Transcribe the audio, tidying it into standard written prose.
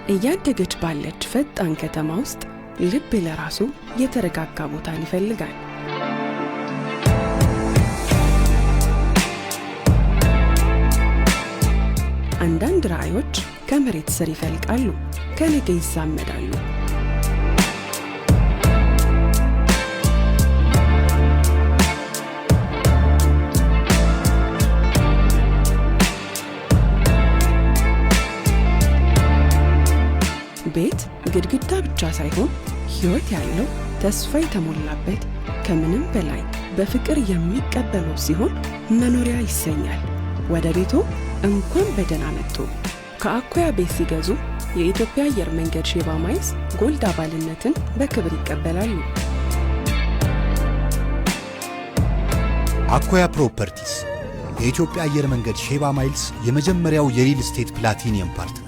እያደገች ባለች ፈጣን ከተማ ውስጥ ልብ ለራሱ የተረጋጋ ቦታን ይፈልጋል። አንዳንድ ራዕዮች ከመሬት ስር ይፈልቃሉ፣ ከነገ ይዛመዳሉ። ቤት ግድግዳ ብቻ ሳይሆን ሕይወት ያለው ተስፋ የተሞላበት ከምንም በላይ በፍቅር የሚቀበለው ሲሆን መኖሪያ ይሰኛል። ወደ ቤቱ እንኳን በደህና መጡ። ከአኮያ ቤት ሲገዙ የኢትዮጵያ አየር መንገድ ሼባ ማይልስ ጎልድ አባልነትን በክብር ይቀበላሉ። አኮያ ፕሮፐርቲስ የኢትዮጵያ አየር መንገድ ሼባ ማይልስ የመጀመሪያው የሪል ስቴት ፕላቲኒየም ፓርትነር